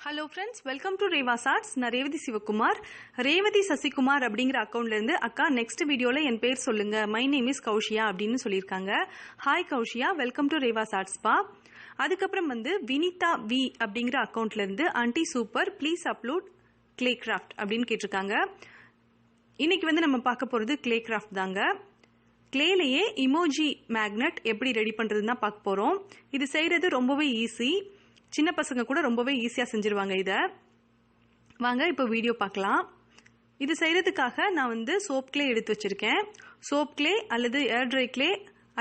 Hello friends, welcome to REVA'S. நான் ரேவதி சிவகுமார். ரேவதி சசிகுமார் அப்படிங்கிற அக்கவுண்ட்ல இருந்து அக்கா நெக்ஸ்ட் வீடியோல என் பேர் சொல்லுங்க. மை நேம் இஸ் கௌஷியா அப்படின்னு சொல்லியிருக்காங்க. ஹாய் கௌஷியா, வெல்கம் டு REVA'S பா. அதுக்கப்புறம் வினிதா வி அப்படிங்கிற அக்கவுண்ட்ல இருந்து anti super please upload clay craft அப்படின்னு கேட்டிருக்காங்க. இன்னைக்கு நம்ம பார்க்க போறது கிளே கிராஃப்ட் தாங்க. கிளேலேயே இமோஜி மேக்னெட் எப்படி ரெடி பண்றதுன்னு தான் பார்க்க போறோம். இது செய்யறது ரொம்பவே ஈஸி. சின்ன பசங்க கூட ரொம்பவே ஈஸியாக செஞ்சிருவாங்க. இதை வாங்க இப்போ வீடியோ பார்க்கலாம். இது செய்கிறதுக்காக நான் சோப் கிளே எடுத்து வச்சுருக்கேன். சோப் கிளே அல்லது ஏர் ட்ரை கிளே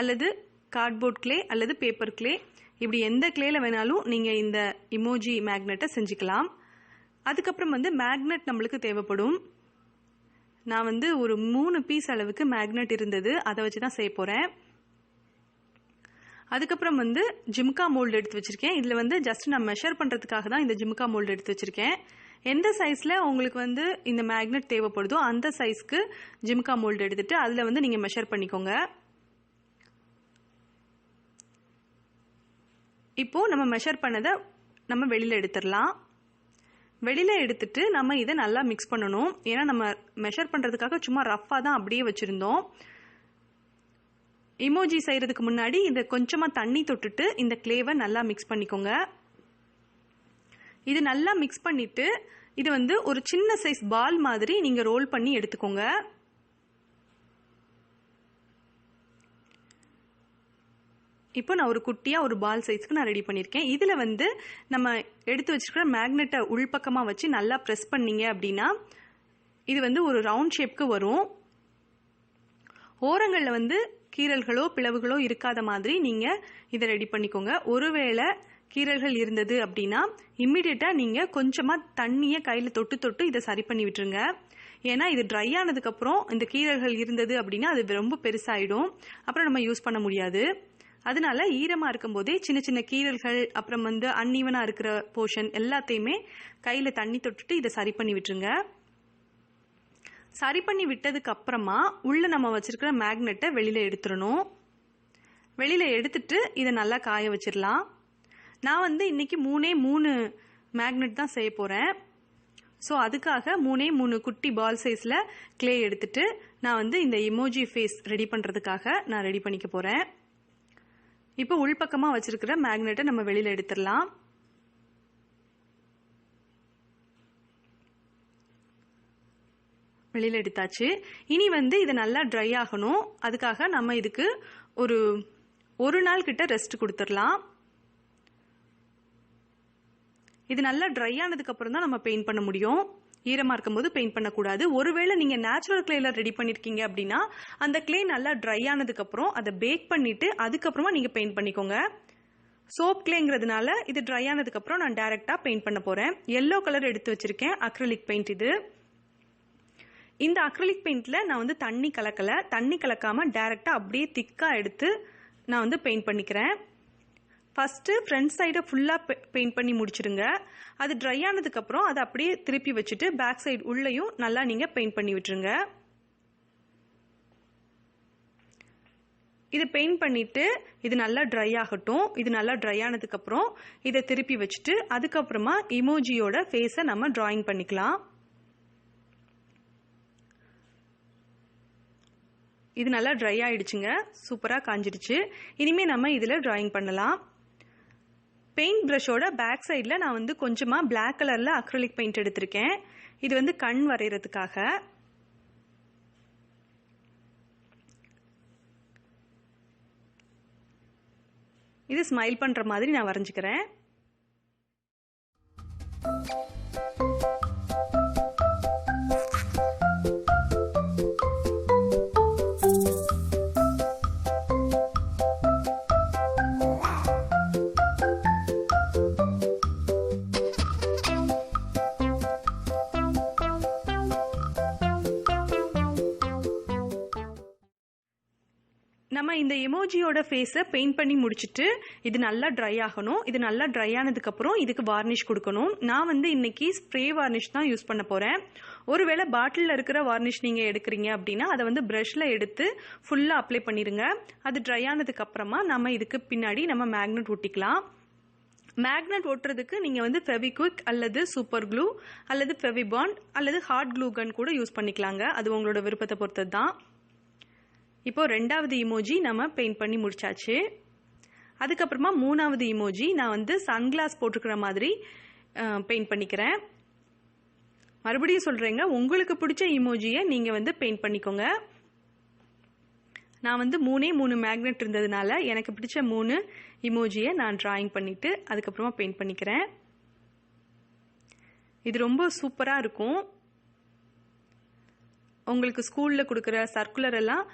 அல்லது கார்ட்போர்ட் கிளே அல்லது பேப்பர் கிளே, இப்படி எந்த கிளேல வேணாலும் நீங்கள் இந்த இமோஜி மேக்னெட்டை செஞ்சுக்கலாம். அதுக்கப்புறம் மேக்னெட் நம்மளுக்கு தேவைப்படும். நான் ஒரு 3 பீஸ் அளவுக்கு மேக்னெட் இருந்தது, அதை வச்சு தான் செய்ய போகிறேன். அதுக்கப்புறம் ஜிம்கா மோல்டு எடுத்து வச்சிருக்கேன். இதில் ஜஸ்ட் நான் மெஷர் பண்ணுறதுக்காக தான் இந்த ஜிம்கா மோல்டு எடுத்து வச்சிருக்கேன். எந்த சைஸில் உங்களுக்கு இந்த மேக்னெட் தேவைப்படுதோ அந்த சைஸ்க்கு ஜிம்கா மோல்டு எடுத்துட்டு அதில் நீங்கள் மெஷர் பண்ணிக்கோங்க. இப்போ நம்ம மெஷர் பண்ணதை நம்ம வெளியில் எடுத்துடலாம். வெளியில் எடுத்துட்டு நம்ம இதை நல்லா மிக்ஸ் பண்ணணும். ஏன்னா நம்ம மெஷர் பண்ணுறதுக்காக சும்மா ரஃப்பாக தான் அப்படியே வச்சுருந்தோம். இமோஜி செய்யறதுக்கு முன்னாடி இதை கொஞ்சமா தண்ணி தொட்டுட்டு இந்த கிளேவை நல்லா மிக்ஸ் பண்ணிக்கோங்க. இது நல்லா மிக்ஸ் பண்ணிட்டு இது ஒரு சின்ன சைஸ் பால் மாதிரி நீங்க ரோல் பண்ணி எடுத்துக்கோங்க. இப்போ நான் ஒரு குட்டியா ஒரு பால் சைஸ்க்கு நான் ரெடி பண்ணியிருக்கேன். இதுல நம்ம எடுத்து வச்சிருக்கிற மேக்னெட்டை உள்பக்கமா வச்சு நல்லா பிரஸ் பண்ணீங்க அப்படின்னா இது ஒரு ரவுண்ட் ஷேப்க்கு வரும். ஓரங்கள்ல கீறல்களோ பிளவுகளோ இருக்காத மாதிரி நீங்க இதை ரெடி பண்ணிக்கோங்க. ஒருவேளை கீறல்கள் இருந்தது அப்படின்னா இம்மிடியட்டா நீங்க கொஞ்சமா தண்ணியை கையில தொட்டு தொட்டு இதை சரி பண்ணி விட்டுருங்க. ஏன்னா இது ட்ரை ஆனதுக்கு அப்புறம் இந்த கீறல்கள் இருந்தது அப்படின்னா அது ரொம்ப பெருசாயிடும், அப்புறம் நம்ம யூஸ் பண்ண முடியாது. அதனால ஈரமா இருக்கும் போதே சின்ன சின்ன கீறல்கள் அப்புறம் அன்ஈவனா இருக்கிற போர்ஷன் எல்லாத்தையுமே கையில தண்ணி தொட்டுட்டு இதை சரி பண்ணி விட்டுருங்க. சரி பண்ணி விட்டதுக்கு அப்புறமா உள்ள நம்ம வச்சிருக்கிற மேக்னெட்டை வெளியில எடுத்துடணும். வெளியில எடுத்துட்டு இதை நல்லா காய வச்சிடலாம். நான் இன்னைக்கு 3 மேக்னெட் தான் செய்ய போறேன். ஸோ அதுக்காக 3 குட்டி பால் சைஸ்ல கிளே எடுத்துட்டு நான் இந்த இமோஜி ஃபேஸ் ரெடி பண்றதுக்காக நான் ரெடி பண்ணிக்க போறேன். இப்போ உள்பக்கமா வச்சிருக்கிற மேக்னெட்டை நம்ம வெளியில எடுத்துடலாம். வெளியில எடுத்தாச்சு. இனி இது நல்லா ட்ரை ஆகணும். அதுக்காக நம்ம இதுக்கு ஒரு நாள் கிட்ட ரெஸ்ட் கொடுத்துடலாம். இது நல்லா ட்ரை ஆனதுக்கு அப்புறம் தான் நம்ம பெயிண்ட் பண்ண முடியும். ஈரமா இருக்கும்போது பெயிண்ட் பண்ணக்கூடாது. ஒருவேளை நீங்க நேச்சுரல் கிளேல ரெடி பண்ணிருக்கீங்க அப்படின்னா அந்த கிளே நல்லா ட்ரை ஆனதுக்கு அப்புறம் அதை பேக் பண்ணிட்டு அதுக்கப்புறமா நீங்க பெயிண்ட் பண்ணிக்கோங்க. சோப் கிளேங்கிறதுனால இது ட்ரை ஆனதுக்கு அப்புறம் நான் டைரக்டா பெயிண்ட் பண்ண போறேன். எல்லோ கலர் எடுத்து வச்சிருக்கேன், அக்ரிலிக் பெயிண்ட். இது இந்த அக்ரிலிக் பெயிண்ட்ல நான் தண்ணி கலக்கல. தண்ணி கலக்காம டைரக்டா அப்படியே திக்கா எடுத்து நான் பெயிண்ட் பண்ணிக்கிறேன். ஃபர்ஸ்ட் ஃப்ரண்ட் சைடை ஃபுல்லா பெயிண்ட் பண்ணி முடிச்சிருங்க. அது ட்ரை ஆனதுக்கு அப்புறம் அதை அப்படியே திருப்பி வச்சுட்டு பேக் சைடு உள்ளேயும் நல்லா நீங்க பெயிண்ட் பண்ணி விட்டுருங்க. இதை பெயிண்ட் பண்ணிட்டு இது நல்லா ட்ரை ஆகட்டும். இது நல்லா ட்ரை ஆனதுக்கு அப்புறம் இதை திருப்பி வச்சுட்டு அதுக்கப்புறமா இமோஜியோட ஃபேஸை நம்ம டிராயிங் பண்ணிக்கலாம். இது நல்லா ட்ரை ஆயிடுச்சுங்க, சூப்பரா காஞ்சிடுச்சு. இனிமே நம்ம இதுல டிராயிங் பண்ணலாம். பெயிண்ட் பிரஷோட பேக் சைட்ல நான் கொஞ்சமா பிளாக் கலர்ல அக்ரிலிக் பெயிண்ட் எடுத்திருக்கேன். இது கண் வரைகிறதுக்காக. இது ஸ்மைல் பண்ற மாதிரி நான் வரைஞ்சுக்கிறேன். நம்ம இந்த எமோஜியோட ஃபேஸை பெயிண்ட் பண்ணி முடிச்சுட்டு இது நல்லா ட்ரை ஆகணும். இது நல்லா ட்ரை ஆனதுக்கு அப்புறம் இதுக்கு வார்னிஷ் கொடுக்கணும். நான் இன்னைக்கு ஸ்ப்ரே வார்னிஷ் தான் யூஸ் பண்ண போறேன். ஒருவேளை பாட்டிலில் இருக்கிற வார்னிஷ் நீங்க எடுக்கிறீங்க அப்படின்னா அதை பிரஷ்ல எடுத்து ஃபுல்லா அப்ளை பண்ணிருங்க. அது ட்ரை ஆனதுக்கு அப்புறமா நம்ம இதுக்கு பின்னாடி நம்ம மேக்னெட் ஒட்டிக்கலாம். மேக்னெட் ஒட்டுறதுக்கு நீங்கள் வந்து ஃபெவிக்விக் அல்லது சூப்பர் க்ளூ அல்லது ஃபெவிபாண்ட் அல்லது ஹார்ட் க்ளூ கன் கூட யூஸ் பண்ணிக்கலாங்க. அது உங்களோட விருப்பத்தை பொறுத்தது தான். இப்போ ரெண்டாவது இமோஜி நம்ம பெயிண்ட் பண்ணி முடிச்சாச்சு. அதுக்கப்புறமா மூணாவது இமோஜி நான் வந்து சன்கிளாஸ் போட்டுக்கிற மாதிரி பெயிண்ட் பண்ணிக்கிறேன். மறுபடியும் சொல்கிறேங்க, உங்களுக்கு பிடிச்ச இமோஜியை நீங்கள் வந்து பெயிண்ட் பண்ணிக்கோங்க. நான் வந்து 3 மேக்னெட் இருந்ததுனால எனக்கு பிடிச்ச 3 இமோஜியை நான் டிராயிங் பண்ணிவிட்டு அதுக்கப்புறமா பெயிண்ட் பண்ணிக்கிறேன். இது ரொம்ப சூப்பராக இருக்கும். உங்களுக்கு ஸ்கூலில் கொடுக்குற சர்க்குலர் எல்லாம்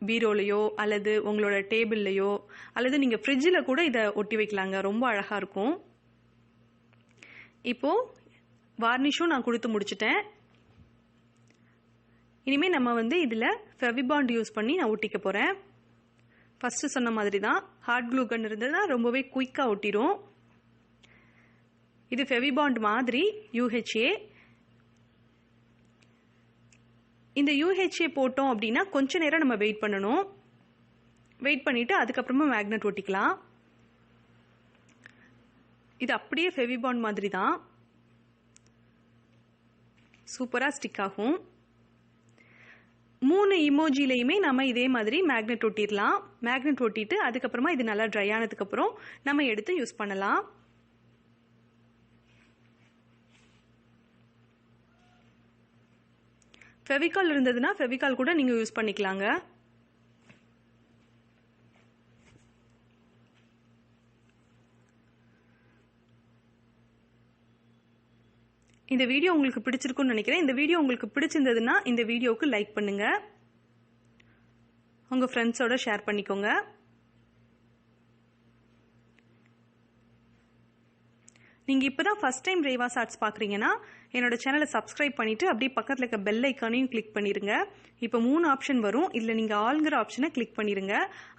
பீரோலையோ அல்லது உங்களோட டேபிள்லையோ அல்லது நீங்கள் ஃப்ரிட்ஜில் கூட இதை ஒட்டி வைக்கலாங்க. ரொம்ப அழகாக இருக்கும். இப்போது வார்னிஷும் நான் கொடுத்து முடிச்சிட்டேன். இனிமேல் நம்ம வந்து இதில் ஃபெவிபாண்ட் யூஸ் பண்ணி நான் ஒட்டிக்க போகிறேன். ஃபஸ்ட்டு சொன்ன மாதிரி தான், ஹார்ட் க்ளூ கன் இருந்ததுன்னா ரொம்பவே குயிக்காக ஒட்டிடும். இது ஃபெவிபாண்ட் மாதிரி UHA. இந்த UHA போட்டோம் அப்படின்னா கொஞ்ச நேரம் நம்ம வெயிட் பண்ணணும். வெயிட் பண்ணிவிட்டு அதுக்கப்புறமா மேக்னெட் ஒட்டிக்கலாம். இது அப்படியே ஃபெவிபாண்ட் மாதிரி தான், சூப்பராக ஸ்டிக் ஆகும். 3 இமோஜிலையுமே நம்ம இதே மாதிரி மேக்னெட் ஒட்டிடலாம். மேக்னெட் ஒட்டிட்டு அதுக்கப்புறமா இது நல்லா ட்ரை ஆனதுக்கப்புறம் நம்ம எடுத்து யூஸ் பண்ணலாம். ஃபெவிகால் இருந்ததுன்னா ஃபெவிகால் கூட நீங்கள் யூஸ் பண்ணிக்கலாங்க. இந்த வீடியோ உங்களுக்கு பிடிச்சிருக்குன்னு நினைக்கிறேன். இந்த வீடியோ உங்களுக்கு பிடிச்சிருந்ததுன்னா இந்த வீடியோவுக்கு லைக் பண்ணுங்க, உங்கள் ஃப்ரெண்ட்ஸோட ஷேர் பண்ணிக்கோங்க. நீங்கள் இப்போ தான் ஃபஸ்ட் டைம் ரேவாஸ் ஆர்ட்ஸ் பார்க்குறீங்கன்னா என்னோட சேனலை சப்ஸ்கிரைப் பண்ணிவிட்டு அப்படியே பக்கத்தில் இருக்க பெல் ஐக்கானையும் கிளிக் பண்ணிடுங்க. இப்போ 3 ஆப்ஷன் வரும். இதில் நீங்கள் ஆல்ங்கிற ஆப்ஷனை கிளிக் பண்ணிடுங்க.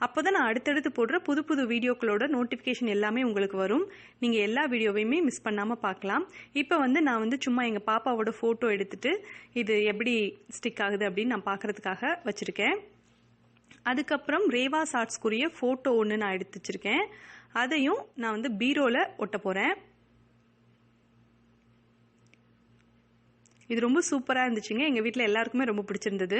அப்போ தான் நான் அடுத்தடுத்து போடுற புது புது வீடியோக்களோட நோட்டிஃபிகேஷன் எல்லாமே உங்களுக்கு வரும். நீங்கள் எல்லா வீடியோவையுமே மிஸ் பண்ணாமல் பார்க்கலாம். இப்போ வந்து நான் வந்து சும்மா எங்கள் பாப்பாவோட ஃபோட்டோ எடுத்துகிட்டு இது எப்படி ஸ்டிக் ஆகுது அப்படின்னு நான் பார்க்குறதுக்காக வச்சுருக்கேன். அதுக்கப்புறம் ரேவாஸ் ஆர்ட்ஸ்க்குரிய ஃபோட்டோ ஒன்று நான் எடுத்து வச்சுருக்கேன். அதையும் நான் வந்து பீரோவில் ஒட்ட போகிறேன். இது ரொம்ப சூப்பராக இருந்துச்சுங்க. எங்கள் வீட்டில் எல்லாருக்குமே ரொம்ப பிடிச்சிருந்தது.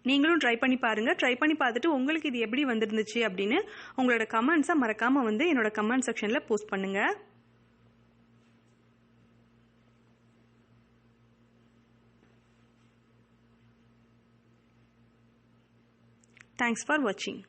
நீங்களும் ட்ரை பண்ணி பாருங்கள். ட்ரை பண்ணி பார்த்துட்டு உங்களுக்கு இது எப்படி வந்திருந்துச்சு அப்படின்னு உங்களோட கமெண்ட்ஸை மறக்காமல் வந்து என்னோட கமெண்ட் செக்ஷனில் போஸ்ட் பண்ணுங்கள். தேங்க்ஸ் ஃபார் வாட்சிங்.